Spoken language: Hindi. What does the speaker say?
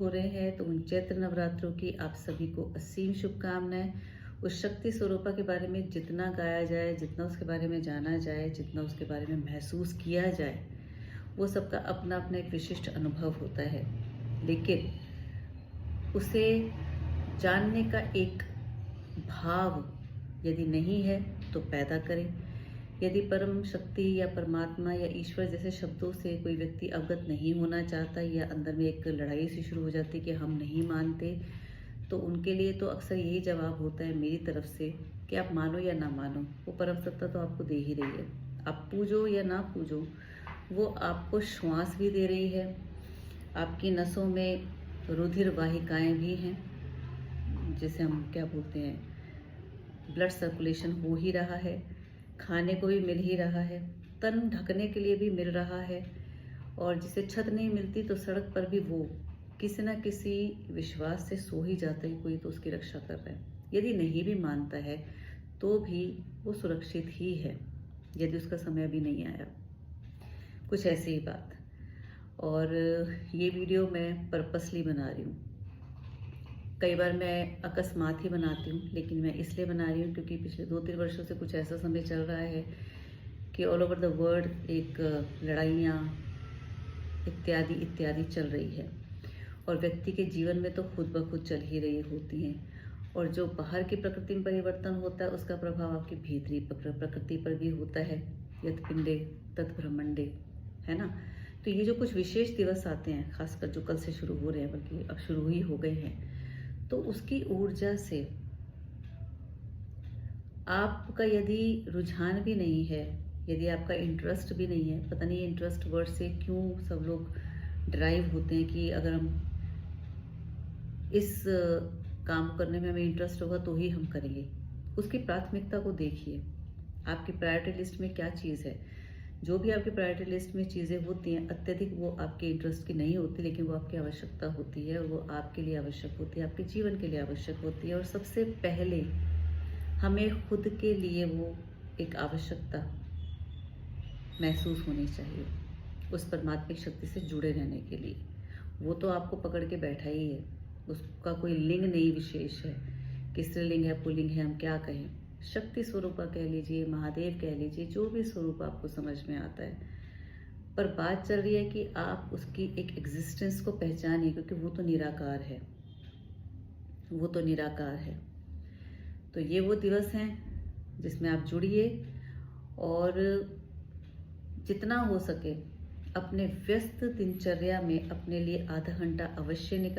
हो रहे हैं तो उन चैत्र नवरात्रों की आप सभी को असीम शुभकामनाएं। उस शक्ति स्वरूपा के बारे में जितना गाया जाए, जितना उसके बारे में जाना जाए, जितना उसके बारे में महसूस किया जाए, वो सबका अपना अपना एक विशिष्ट अनुभव होता है। लेकिन उसे जानने का एक भाव यदि नहीं है तो पैदा करें। यदि परम शक्ति या परमात्मा या ईश्वर जैसे शब्दों से कोई व्यक्ति अवगत नहीं होना चाहता या अंदर में एक लड़ाई सी शुरू हो जाती कि हम नहीं मानते, तो उनके लिए तो अक्सर यही जवाब होता है मेरी तरफ से कि आप मानो या ना मानो, वो परम सत्ता तो आपको दे ही रही है। आप पूजो या ना पूजो, वो आपको श्वास भी दे रही है। आपकी नसों में रुधिर वाहिकाएं भी हैं, जिसे हम क्या बोलते हैं, ब्लड सर्कुलेशन हो ही रहा है, खाने को भी मिल ही रहा है, तन ढकने के लिए भी मिल रहा है। और जिसे छत नहीं मिलती तो सड़क पर भी वो किसी न किसी विश्वास से सो ही जाता है, कोई तो उसकी रक्षा कर रहा है। यदि नहीं भी मानता है तो भी वो सुरक्षित ही है, यदि उसका समय अभी नहीं आया। कुछ ऐसी ही बात। और ये वीडियो मैं पर्पसली बना रही हूँ। कई बार मैं अकस्मात ही बनाती हूँ, लेकिन मैं इसलिए बना रही हूँ क्योंकि पिछले 2-3 वर्षों से कुछ ऐसा समय चल रहा है कि ऑल ओवर द वर्ल्ड एक लड़ाइयाँ इत्यादि इत्यादि चल रही है, और व्यक्ति के जीवन में तो खुद ब खुद चल ही रही होती हैं। और जो बाहर की प्रकृति में परिवर्तन होता है उसका प्रभाव आपकी भीतरी प्रकृति पर भी होता है। यत् पिंडे तत् ब्रह्मंडे, है ना। तो ये जो कुछ विशेष दिवस आते हैं, खासकर जो कल से शुरू हो रहे हैं, बल्कि अब शुरू ही हो गए हैं, तो उसकी ऊर्जा से आपका यदि रुझान भी नहीं है, यदि आपका इंटरेस्ट भी नहीं है, पता नहीं इंटरेस्ट वर्ड से क्यों सब लोग ड्राइव होते हैं कि अगर हम इस काम करने में हमें इंटरेस्ट होगा तो ही हम करेंगे। उसकी प्राथमिकता को देखिए, आपकी प्रायोरिटी लिस्ट में क्या चीज़ है। जो भी आपकी प्रायोरिटी लिस्ट में चीज़ें होती हैं, अत्यधिक वो आपके इंटरेस्ट की नहीं होती, लेकिन वो आपकी आवश्यकता होती है, वो आपके लिए आवश्यक होती है, आपके जीवन के लिए आवश्यक होती है। और सबसे पहले हमें खुद के लिए वो एक आवश्यकता महसूस होनी चाहिए, उस परमात्मिक शक्ति से जुड़े रहने के लिए। वो तो आपको पकड़ के बैठा ही है, उसका कोई लिंग नहीं विशेष है कि स्त्रीलिंग है, पुल्लिंग है, हम क्या कहें, शक्ति स्वरूपा कह लीजिए, महादेव कह लीजिए, जो भी स्वरूप आपको समझ में आता है। पर बात चल रही है कि आप उसकी एक एग्जिस्टेंस को पहचानिए, क्योंकि वो तो निराकार है, वो तो निराकार है। तो ये वो दिवस हैं जिसमें आप जुड़िए और जितना हो सके अपने व्यस्त दिनचर्या में अपने लिए आधा घंटा अवश्य निकालिए।